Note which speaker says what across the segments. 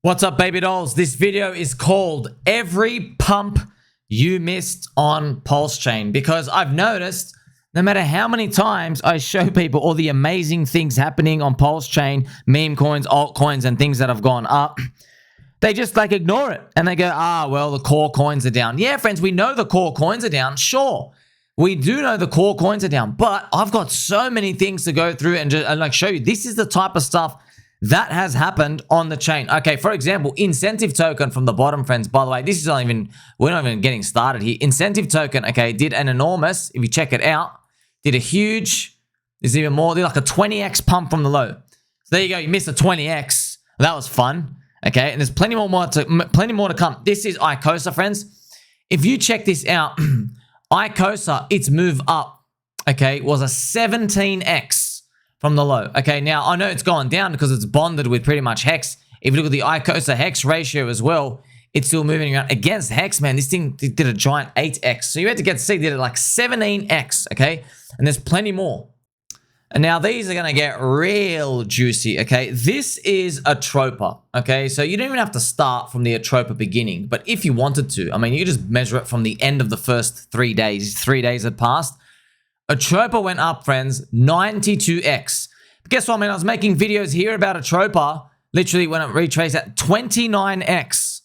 Speaker 1: What's up, baby dolls? This video is called Every Pump You Missed on PulseChain, because I've noticed no matter how many times I show people all the amazing things happening on PulseChain, meme coins, altcoins, and things that have gone up, they just like ignore it and they go, well, the core coins are down. Yeah, friends, we know the core coins are down. Sure, we do know the core coins are down, but I've got so many things to go through and like show you. This is the type of stuff that has happened on the chain. Okay, for example, incentive token from the bottom, friends. By the way, this is not even, we're not even getting started here. Incentive token, okay, did an enormous, if you check it out, did a huge, there's even more, did like a 20x pump from the low. So there you go, you missed a 20x. That was fun. Okay, and there's plenty more to come. This is Icosa, friends. If you check this out, Icosa, its move up, okay, was a 17x from the low. Okay, now I know it's gone down because it's bonded with pretty much HEX. If you look at the Icosa HEX ratio as well, it's still moving around against HEX, man. This thing did a giant 8x. So you had to get to see, did it like 17x, okay? And there's plenty more. And now these are going to get real juicy, okay? This is ATROPA, okay? So you don't even have to start from the ATROPA beginning. But if you wanted to, I mean, you could just measure it from the end of the first 3 days. 3 days had passed. ATROPA went up, friends, 92x. But guess what, man? I was making videos here about ATROPA, literally when it retraced at 29x.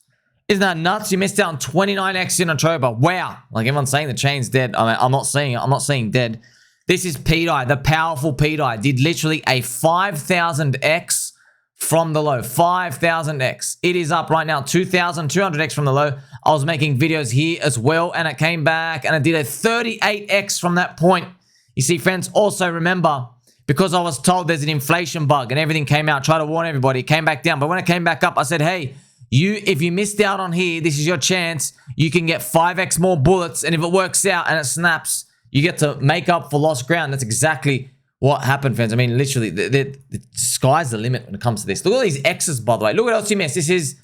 Speaker 1: Isn't that nuts? You missed out on 29x in ATROPA. Wow. Like everyone's saying the chain's dead. I mean, I'm not saying it. I'm not saying dead. This is pDAI, the powerful pDAI. Did literally a 5,000x from the low. 5,000x. It is up right now, 2,200x from the low. I was making videos here as well, and it came back, and it did a 38x from that point. You see, friends, also remember, because I was told there's an inflation bug and everything came out, try to warn everybody, it came back down. But when it came back up, I said, hey, if you missed out on here, this is your chance. You can get 5x more bullets, and if it works out and it snaps, you get to make up for lost ground. That's exactly what happened, friends. I mean, literally, the sky's the limit when it comes to this. Look at all these X's, by the way. Look what else you missed. This is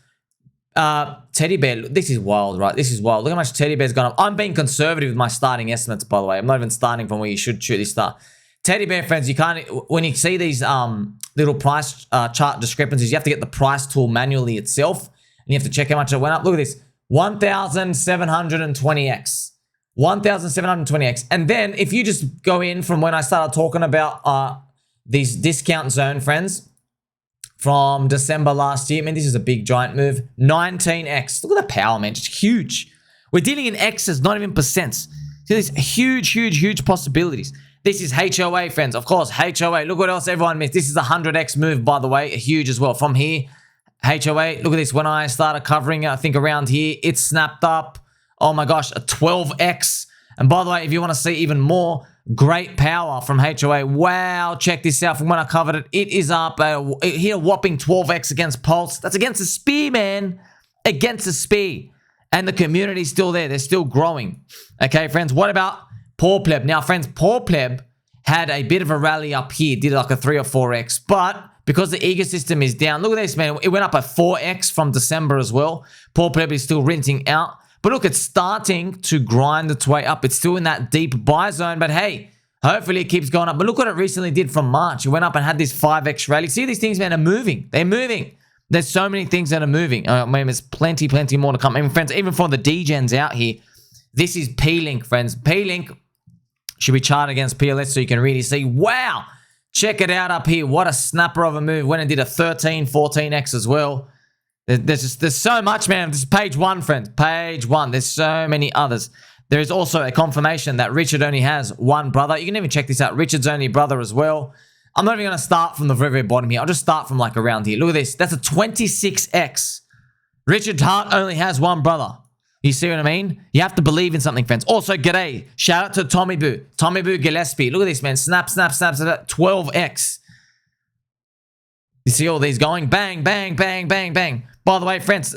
Speaker 1: teddy bear. This is wild, right? This is wild. Look how much teddy bear's gone up. I'm being conservative with my starting estimates, by the way. I'm not even starting from where you should truly start. Teddy bear, friends, you can't, when you see these little price chart discrepancies, you have to get the price tool manually itself, and you have to check how much it went up. Look at this, 1,720x. 1,720x. And then if you just go in from when I started talking about these discount zone, friends, from December last year, I mean, this is a big giant move, 19x. Look at the power, man, just huge. We're dealing in X's, not even percents. See, there's huge possibilities. This is HOA, friends. Of course, HOA. Look what else everyone missed. This is a 100x move, by the way, huge as well. From here, HOA, look at this. When I started covering it, I think around here, it snapped up. Oh my gosh, a 12x. And by the way, if you want to see even more great power from HOA, wow, check this out. From when I covered it, it is up here, whopping 12x against Pulse. That's against the SPKY, man. Against the SPKY. And the community's still there. They're still growing. Okay, friends, what about PoorPleb? Now, friends, PoorPleb had a bit of a rally up here, did like a 3 or 4x, but because the ecosystem is down, look at this, man. It went up a 4x from December as well. PoorPleb is still renting out. But look, it's starting to grind its way up. It's still in that deep buy zone. But hey, hopefully it keeps going up. But look what it recently did from March. It went up and had this 5x rally. See, these things, man, are moving. They're moving. There's so many things that are moving. I mean, there's plenty more to come. I mean, friends, even for the degens out here, this is P-Link, friends. P-Link should be charted against PLS so you can really see. Wow. Check it out up here. What a snapper of a move. Went and did a 13, 14x as well. There's so much, man. This is page one, friends. Page one. There's so many others. There is also a confirmation that Richard only has one brother. You can even check this out. Richard's only brother as well. I'm not even going to start from the very bottom here. I'll just start from like around here. Look at this. That's a 26x. Richard Hart only has one brother. You see what I mean? You have to believe in something, friends. Also, GDAY. Shout out to Tommy Boo. Tommy Boo Gillespie. Look at this, man. Snap. 12x. You see all these going? Bang. By the way, friends,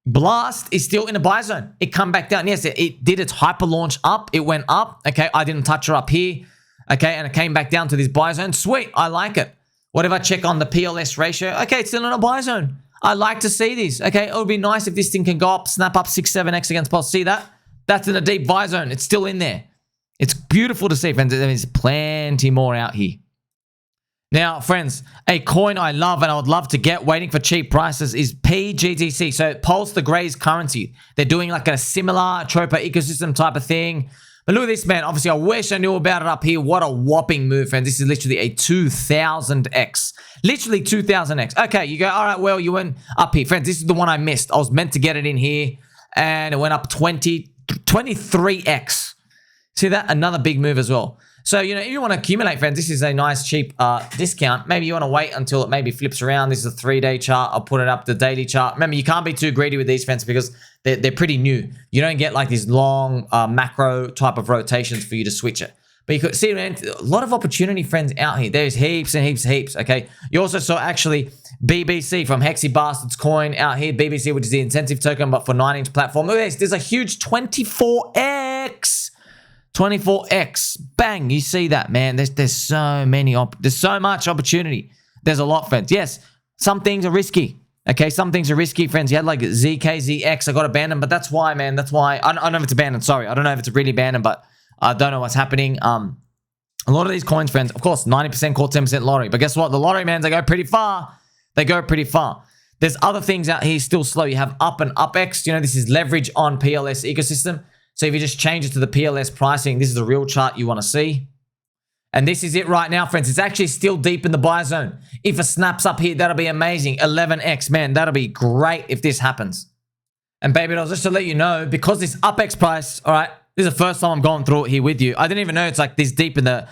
Speaker 1: Blast is still in a buy zone. It come back down. Yes, it did its hyper launch up. It went up. Okay, I didn't touch her up here. Okay, and it came back down to this buy zone. Sweet, I like it. What if I check on the PLS ratio? Okay, it's still in a buy zone. I like to see this. Okay, it would be nice if this thing can go up, snap up 6, 7x against Pulse. See that? That's in a deep buy zone. It's still in there. It's beautiful to see, friends. There's plenty more out here. Now, friends, a coin I love and I would love to get waiting for cheap prices is PGDC. So Pulse the Gray's currency. They're doing like a similar ATROPA ecosystem type of thing. But look at this, man. Obviously, I wish I knew about it up here. What a whopping move, friends. This is literally a 2000x. Literally 2000x. Okay, you go, all right, well, you went up here. Friends, this is the one I missed. I was meant to get it in here, and it went up 23x. See that? Another big move as well. So, you know, if you want to accumulate, friends, this is a nice, cheap discount. Maybe you want to wait until it maybe flips around. This is a 3-day chart. I'll put it up the daily chart. Remember, you can't be too greedy with these, friends, because they're pretty new. You don't get like these long macro type of rotations for you to switch it. But you could see, man, a lot of opportunity, friends, out here. There's heaps and heaps, okay? You also saw, actually, BBC from Hexy Bastards coin out here. BBC, which is the incentive token, but for 9-inch platform. Look at this. There's a huge 24x. 24x. Bang. You see that, man. There's so many there's so much opportunity. There's a lot, friends. Yes, some things are risky. Okay, some things are risky, friends. You had like ZKZX. I got abandoned, but that's why, man. That's why. I don't know if it's abandoned. Sorry. I don't know if it's really abandoned, but I don't know what's happening. A lot of these coins, friends, of course, 90% call, 10% lottery. But guess what? The lottery, man, they go pretty far. They go pretty far. There's other things out here still slow. You have up and UpX. You know, this is leverage on PLS ecosystem. So if you just change it to the PLS pricing, this is the real chart you want to see. And this is it right now, friends. It's actually still deep in the buy zone. If it snaps up here, that'll be amazing. 11x, man, that'll be great if this happens. And baby dolls, just to let you know, because this UpX price, all right, this is the first time I'm going through it here with you. I didn't even know it's like this deep in the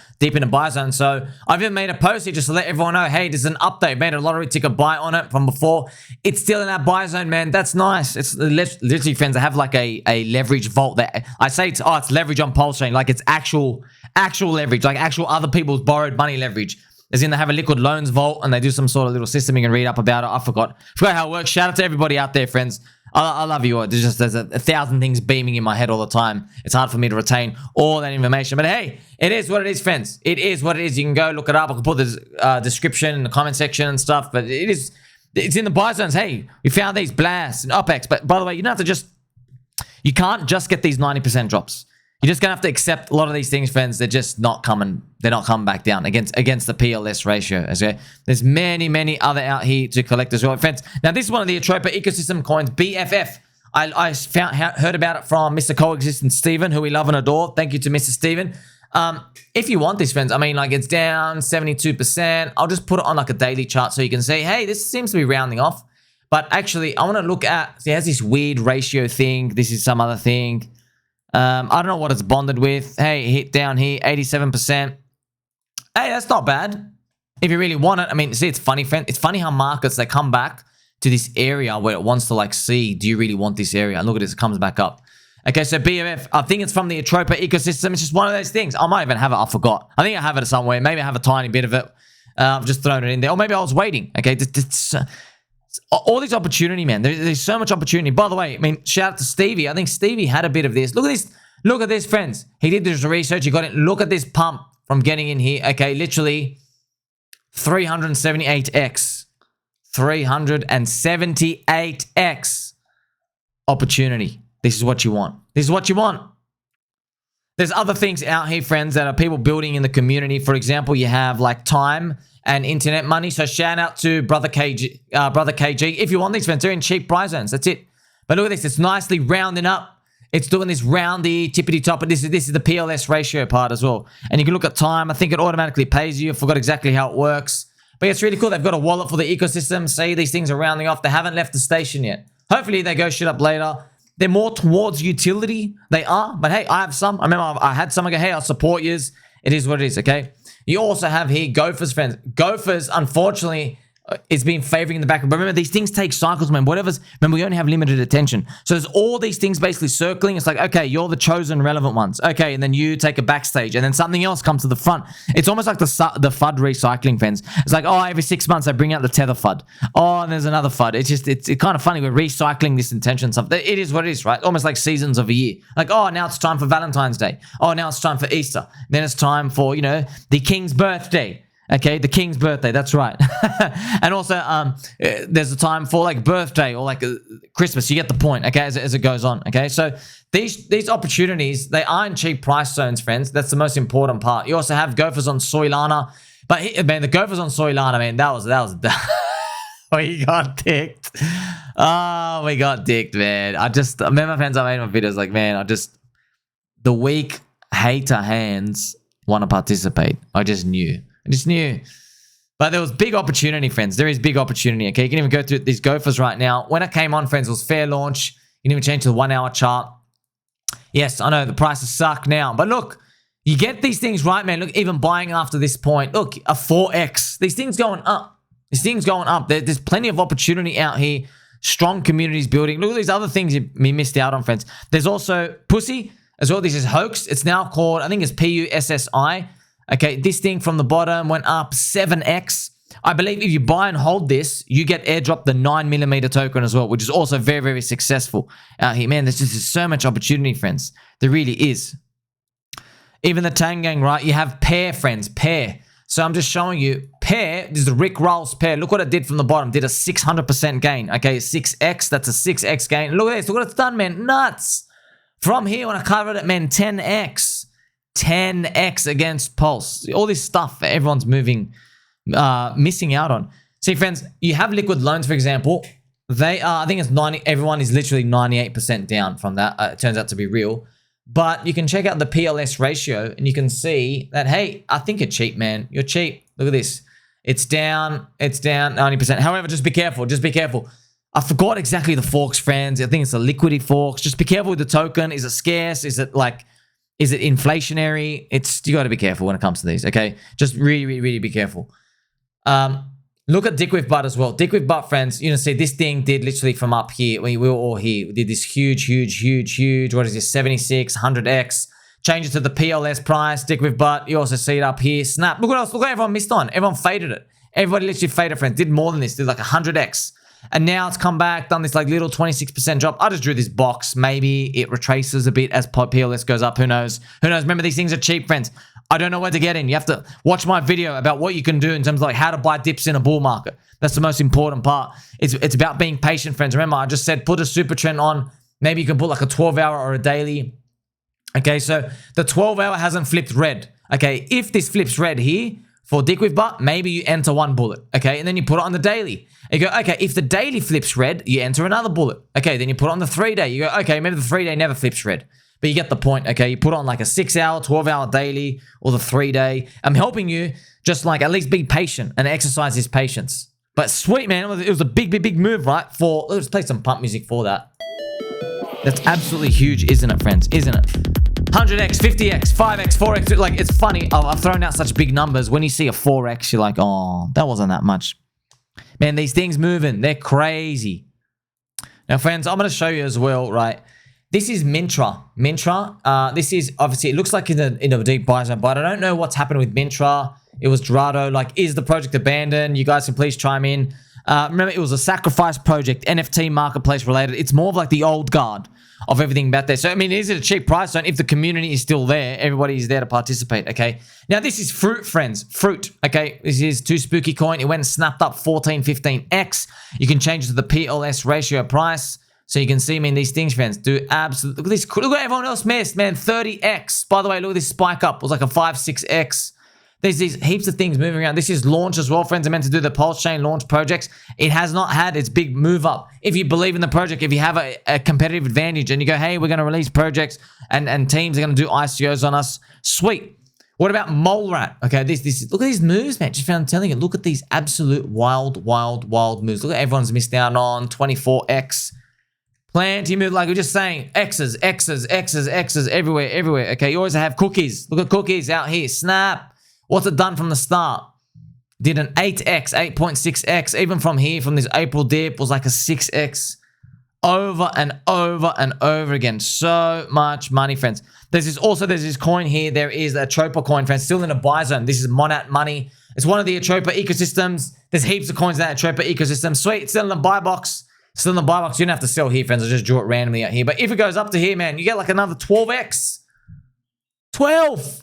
Speaker 1: buy zone. So I've even made a post here just to let everyone know, hey, there's an update. Made a lottery ticket buy on it from before. It's still in that buy zone, man. That's nice. It's literally, friends, I have like a leverage vault that I say it's leverage on PulseChain. Like it's actual leverage, like actual other people's borrowed money leverage. As in they have a liquid loans vault and they do some sort of little system you can read up about it. I forgot how it works. Shout out to everybody out there, friends. I love you all. There's a thousand things beaming in my head all the time. It's hard for me to retain all that information. But hey, it is what it is, friends. It is what it is. You can go look it up. I can put the description in the comment section and stuff. But it's in the buy zones. Hey, we found these blasts and UpX. But by the way, you don't have to you can't just get these 90% drops. You're just going to have to accept a lot of these things, friends. They're just not coming. They're not coming back down against the PLS ratio. Okay? There's many other out here to collect as well, friends. Now, this is one of the ATROPA ecosystem coins, BFF. I heard about it from Mr. Coexistent Steven, who we love and adore. Thank you to Mr. Steven. If you want this, friends, I mean, like it's down 72%. I'll just put it on like a daily chart so you can see, hey, this seems to be rounding off. But actually, I want to look at, see, it has this weird ratio thing. This is some other thing. I don't know what it's bonded with. Hey, hit down here, 87%. Hey, that's not bad. If you really want it. I mean, see, it's funny, friend. It's funny how markets, they come back to this area where it wants to like see, do you really want this area? And look at this, it comes back up. Okay, so BFF, I think it's from the ATROPA ecosystem. It's just one of those things. I might even have it. I forgot. I think I have it somewhere. Maybe I have a tiny bit of it. I've just thrown it in there. Or maybe I was waiting. Okay, all this opportunity, man. There's so much opportunity. By the way, I mean, shout out to Stevie. I think Stevie had a bit of this. Look at this. Look at this, friends. He did this research. He got it. Look at this pump from getting in here. Okay, literally 378x. 378x opportunity. This is what you want. This is what you want. There's other things out here, friends, that are people building in the community. For example, you have like time and internet money. So shout out to Brother KG. If you want these, friends, they're in cheap price zones. That's it. But look at this. It's nicely rounding up. It's doing this roundy, tippity top. But this is the PLS ratio part as well. And you can look at time. I think it automatically pays you. I forgot exactly how it works. But it's really cool. They've got a wallet for the ecosystem. Say these things are rounding off. They haven't left the station yet. Hopefully they go shit up later. They're more towards utility. They are. But hey, I have some. I remember I had some. I go, hey, I'll support yous. It is what it is, okay? You also have here GOFURS, friends. GOFURS, unfortunately, is being favoring in the background. But remember, these things take cycles, man. Remember, we only have limited attention. So there's all these things basically circling. It's like, okay, you're the chosen relevant ones. Okay, and then you take a backstage, and then something else comes to the front. It's almost like the FUD recycling, friends. It's like, oh, every 6 months I bring out the tether FUD. Oh, and there's another FUD. It's kind of funny. We're recycling this intention stuff. It is what it is, right? Almost like seasons of a year. Like, oh, now it's time for Valentine's Day. Oh, now it's time for Easter. Then it's time for, you know, the King's birthday. Okay, the King's birthday, that's right. And also, there's a time for like birthday or like Christmas. You get the point, okay, as it goes on, okay? So these opportunities, they are in cheap price zones, friends. That's the most important part. You also have GOFURS on Solana. But man, the GOFURS on Solana, man, that was we got dicked. Oh, we got dicked, man. Remember, fans, I made my videos like, man, the weak hater hands want to participate. I just knew. But there was big opportunity, friends. There is big opportunity, okay? You can even go through these GOFURS right now. When it came on, friends, it was fair launch. You can even change to the 1 hour chart. Yes, I know the prices suck now. But look, you get these things right, man. Look, even buying after this point. Look, a 4x. These things going up. There's plenty of opportunity out here. Strong communities building. Look at these other things you missed out on, friends. There's also Pussy as well. This is HOAX. It's now called, I think it's PUSSI. Okay, this thing from the bottom went up 7x. I believe if you buy and hold this, you get airdropped the 9mm token as well, which is also very, very successful out here. Man, there's just so much opportunity, friends. There really is. Even the Tangang, right? You have PEAR, friends. PEAR. So I'm just showing you. PEAR, this is the Rick Rolls PEAR. Look what it did from the bottom. Did a 600% gain. Okay, 6x. That's a 6x gain. Look at this. Look what it's done, man. Nuts. From here, when I covered it, man, 10x. 10x against Pulse. All this stuff everyone's missing out on. See, friends, you have liquid loans, for example. They are, I think it's 90. Everyone is literally 98% down from that. It turns out to be real. But you can check out the PLS ratio and you can see that, hey, I think you're cheap, man. You're cheap. Look at this. It's down 90%. However, just be careful. Just be careful. I forgot exactly the forks, friends. I think it's a liquidity forks. Just be careful with the token. Is it scarce? Is it inflationary? You got to be careful when it comes to these, okay? Just really, really, really be careful. Look at DickWifButt as well. DickWifButt, friends, you know, see this thing did literally from up here. We were all here. We did this huge, what is this, 76, 100x. Change it to the PLS price, DickWifButt. You also see it up here. Snap. Look what else. Look what everyone missed on. Everyone faded it. Everybody literally faded, friends. Did more than this. Did like 100x. And now it's come back, done this like little 26% drop. I just drew this box. Maybe it retraces a bit as PLS goes up. Who knows? Who knows? Remember, these things are cheap, friends. I don't know where to get in. You have to watch my video about what you can do in terms of like how to buy dips in a bull market. That's the most important part. It's about being patient, friends. Remember, I just said put a super trend on. Maybe you can put like a 12-hour or a daily. Okay, so the 12-hour hasn't flipped red. Okay, if this flips red here for DickWifButt, maybe you enter one bullet. Okay, and then you put it on the daily. You go, okay, if the daily flips red, you enter another bullet. Okay, then you put it on the 3-day. You go, okay, maybe the 3-day never flips red. But you get the point, okay? You put on like a 6-hour, 12-hour daily, or the 3-day. I'm helping you just like at least be patient and exercise this patience. But sweet, man. It was a big move, right? Let's play some pump music for that. That's absolutely huge, isn't it, friends? Isn't it? 100x, 50x, 5x, 4x. Like, it's funny. I've thrown out such big numbers. When you see a 4x, you're like, oh, that wasn't that much. Man, these things moving. They're crazy. Now, friends, I'm going to show you as well, right? This is MINTRA. MINTRA. This is obviously, it looks like in a deep buy zone, but I don't know what's happened with MINTRA. It was Dorado. Like, is the project abandoned? You guys can please chime in. Remember, it was a sacrifice project, NFT marketplace related. It's more of like the old guard of everything back there. So, I mean, is it a cheap price zone? If the community is still there, everybody is there to participate, okay? Now, this is Fruit, friends. Fruit, okay? This is Too Spooky coin. It went and snapped up 14, 15x. You can change it to the PLS ratio price. So you can see, I mean, these things, friends, do absolutely... Look at this. Look what everyone else missed, man. 30x. By the way, look at this spike up. It was like a 5, 6x. There's these heaps of things moving around. This is launch as well, friends. I meant to do the PulseChain launch projects. It has not had its big move up. If you believe in the project, if you have a competitive advantage and you go, hey, we're going to release projects and teams are going to do ICOs on us, sweet. What about Mole Rat? Okay, look at these moves, man. Just found telling you, look at these absolute wild moves. Look at everyone's missed out on 24x. Plenty move, like we're just saying, X's everywhere. Okay, you always have cookies. Look at cookies out here. Snap. What's it done from the start? Did an 8x, 8.6x. Even from here, from this April dip, was like a 6x. Over and over again. So much money, friends. There's this coin here. There is a ATROPA coin, friends. Still in a buy zone. This is Monat Money. It's one of the ATROPA ecosystems. There's heaps of coins in that ATROPA ecosystem. Sweet. It's still in the buy box. Still in the buy box. You don't have to sell here, friends. I just drew it randomly out here. But if it goes up to here, man, you get like another 12x. 12.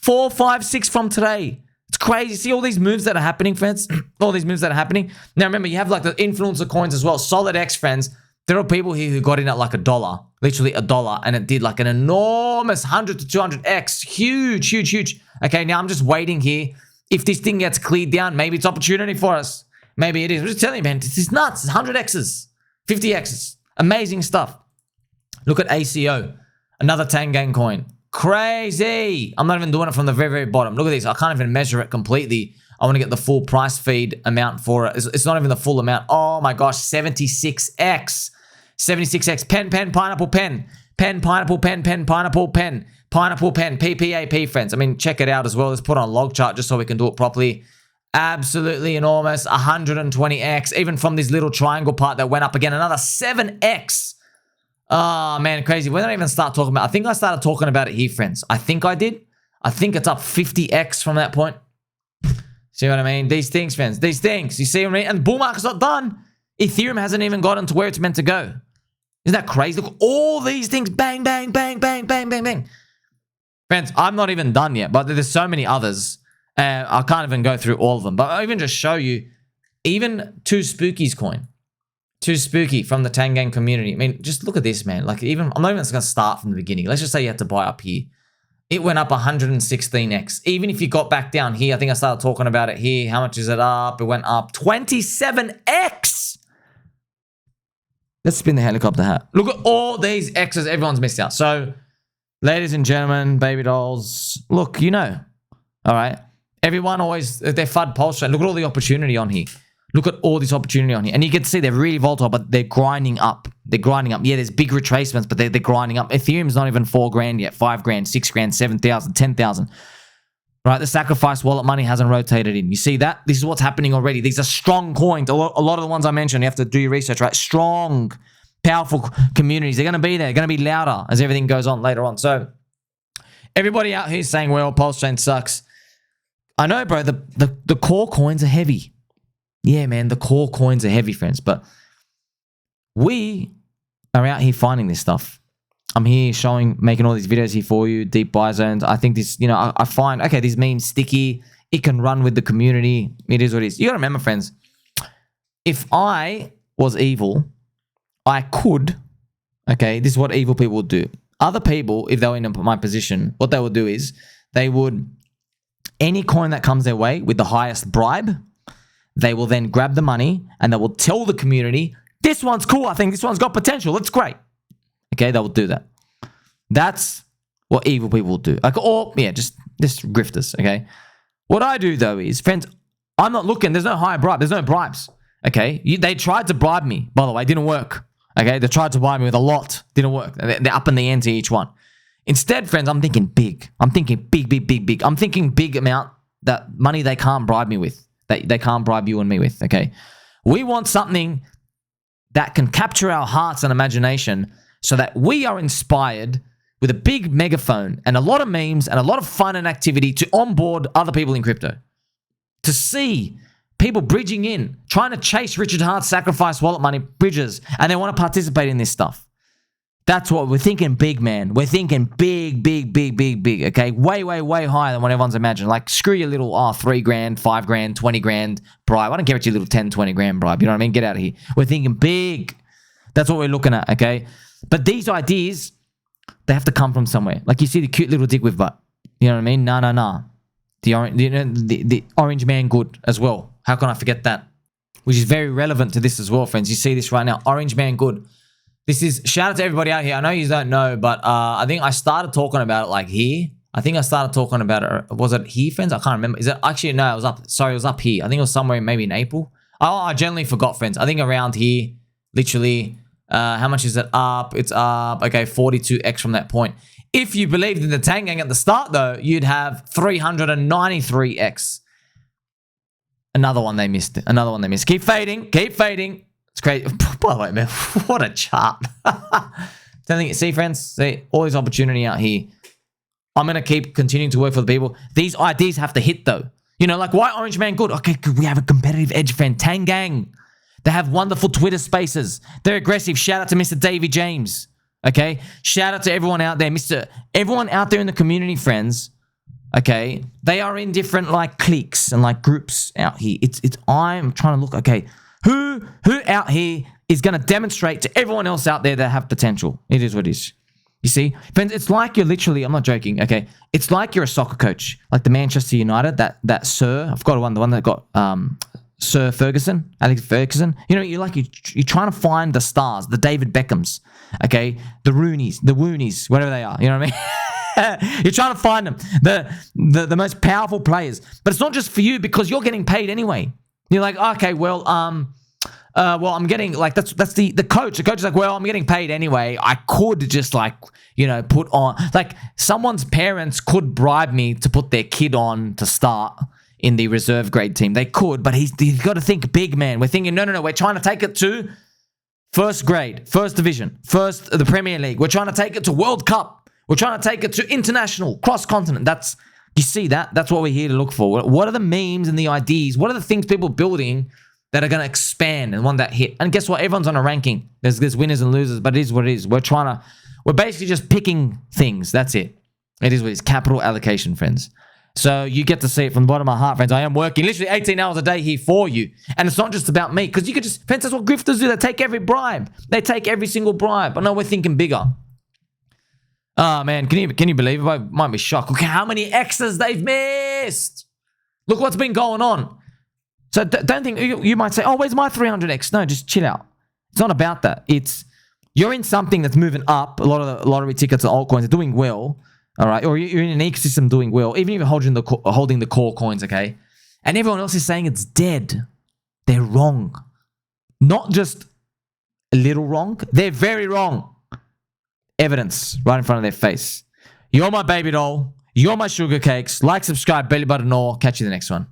Speaker 1: 4, 5, 6 from today. It's crazy. See all these moves that are happening, friends? All these moves that are happening. Now, remember, you have like the influencer coins as well. SOLIDX, friends. There are people here who got in at like $1. Literally $1. And it did like an enormous 100 to 200x. Huge. Okay, now I'm just waiting here. If this thing gets cleared down, maybe it's opportunity for us. Maybe it is. I'm just telling you, man, this is nuts. 100x's, 50x's, amazing stuff. Look at ACO, another Tangang coin. Crazy. I'm not even doing it from the very, very bottom. Look at this. I can't even measure it completely. I want to get the full price feed amount for it. It's not even the full amount. Oh my gosh, 76x. 76x. Pen, pineapple, pen. Pen, pineapple, pen, pineapple, pen. Pineapple, pen. PPAP, friends. I mean, check it out as well. Let's put on a log chart just so we can do it properly. Absolutely enormous. 120x. Even from this little triangle part that went up again. Another 7x. Oh, man, crazy. When did I even start talking about it? I think I started talking about it here, friends. I think I did. I think it's up 50x from that point. See what I mean? These things, friends. These things. You see what I mean? And bull market's not done. Ethereum hasn't even gotten to where it's meant to go. Isn't that crazy? Look, all these things. Bang, bang, bang, bang, bang, bang, bang. Friends, I'm not even done yet, but there's so many others. I can't even go through all of them. But I'll even just show you, even Too Spooky's coin. Too Spooky from the Tangang community. I mean, just look at this, man. Like, even, I'm not even going to start from the beginning. Let's just say you had to buy up here. It went up 116x. Even if you got back down here, I think I started talking about it here. How much is it up? It went up 27x. Let's spin the helicopter hat. Look at all these X's everyone's missed out. So, ladies and gentlemen, baby dolls, look, you know, all right? Everyone always, they're FUD PulseChain. Look at all the opportunity on here. Look at all this opportunity on here. And you can see they're really volatile, but they're grinding up. They're grinding up. Yeah, there's big retracements, but they're grinding up. Ethereum's not even 4 grand yet. 5 grand, 6 grand, 7,000, 10,000. Right? The sacrifice wallet money hasn't rotated in. You see that? This is what's happening already. These are strong coins. A lot of the ones I mentioned, you have to do your research, right? Strong, powerful communities. They're going to be there. They're going to be louder as everything goes on later on. So, everybody out here saying, well, PulseChain sucks. I know, bro. The core coins are heavy. Yeah, man, the core coins are heavy, friends, but we are out here finding this stuff. I'm here making all these videos here for you, deep buy zones. I think this, you know, I find, okay, this means sticky. It can run with the community. It is what it is. You got to remember, friends, if I was evil, I could, okay, this is what evil people would do. Other people, if they were in my position, what they would do is they would, any coin that comes their way with the highest bribe, they will then grab the money and they will tell the community, this one's cool. I think this one's got potential. It's great. Okay, they will do that. That's what evil people will do. Like, or, yeah, just grifters, okay? What I do, though, is, friends, I'm not looking. There's no high bribe. There's no bribes, okay? They tried to bribe me, by the way. It didn't work, okay? They tried to bribe me with a lot. Didn't work. They're up in the ante each one. Instead, friends, I'm thinking big. I'm thinking big, big, big, big. I'm thinking big amount, that money they can't bribe me with. They can't bribe you and me with, okay? We want something that can capture our hearts and imagination so that we are inspired with a big megaphone and a lot of memes and a lot of fun and activity to onboard other people in crypto. To see people bridging in, trying to chase Richard Hart's sacrifice wallet money bridges, and they want to participate in this stuff. That's what we're thinking big, man. We're thinking big, big, big, big, big, okay? Way, way, way higher than what everyone's imagined. Like, screw your little, 3 grand, 5 grand, 20 grand bribe. I don't care about your little 10, 20 grand bribe. You know what I mean? Get out of here. We're thinking big. That's what we're looking at, okay? But these ideas, they have to come from somewhere. Like, you see the cute little DickWifButt. You know what I mean? Nah. The orange man good as well. How can I forget that? Which is very relevant to this as well, friends. You see this right now. Orange man good. This is, shout out to everybody out here. I know you don't know, but I think I started talking about it like here. I think I started talking about it. Was it here, friends? I can't remember. Is it actually, no, it was up. Sorry, it was up here. I think it was somewhere maybe in April. Oh, I generally forgot, friends. I think around here, literally, how much is it up? It's up, okay, 42x from that point. If you believed in the Tangang at the start, though, you'd have 393x. Another one they missed. Another one they missed. Keep fading. Keep fading. It's crazy. By the way, man, what a chart. See, friends? See, all this opportunity out here. I'm going to keep continuing to work for the people. These ideas have to hit, though. You know, like, why Orange Man good? Okay, we have a competitive edge, friend. Tangang. They have wonderful Twitter spaces. They're aggressive. Shout out to Mr. Davy James. Okay? Shout out to everyone out there. Everyone out there in the community, friends. Okay? They are in different, like, cliques and, like, groups out here. I'm trying to look, okay, who out here is going to demonstrate to everyone else out there that have potential? It is what it is. You see? Friends, it's like you're literally, I'm not joking, okay? It's like you're a soccer coach. Like the Manchester United, that Sir, I've got the one that got Sir Ferguson, Alex Ferguson. You know, you're trying to find the stars, the David Beckhams, okay? The Rooneys, the Woonies, whatever they are. You know what I mean? You're trying to find them, the most powerful players. But it's not just for you because you're getting paid anyway. You're like, okay, well, I'm getting, like, that's the coach. The coach is like, well, I'm getting paid anyway. I could just, like, you know, put on, like, someone's parents could bribe me to put their kid on to start in the reserve grade team. They could, but he's got to think big, man. We're thinking, no, we're trying to take it to first grade, first division, the Premier League. We're trying to take it to World Cup. We're trying to take it to international, cross-continent. You see that? That's what we're here to look for. What are the memes and the ideas? What are the things people are building that are going to expand and want that hit? And guess what? Everyone's on a ranking. There's winners and losers, but it is what it is. We're basically just picking things. That's it. It is what it is. Capital allocation, friends. So you get to see it from the bottom of my heart, friends. I am working literally 18 hours a day here for you. And it's not just about me, because you could just, friends, that's what grifters do. They take every bribe. They take every single bribe. But no, we're thinking bigger. Oh, man. Can you believe it? I might be shocked. Look how many X's they've missed. Look what's been going on. So don't think, you might say, oh, where's my 300X? No, just chill out. It's not about that. It's, you're in something that's moving up. A lot of the lottery tickets and altcoins are doing well. All right, or you're in an ecosystem doing well, even if you're holding the core coins, okay? And everyone else is saying it's dead. They're wrong. Not just a little wrong. They're very wrong. Evidence right in front of their face. You're my baby doll. You're my sugar cakes. Like, subscribe, belly button, or catch you in the next one.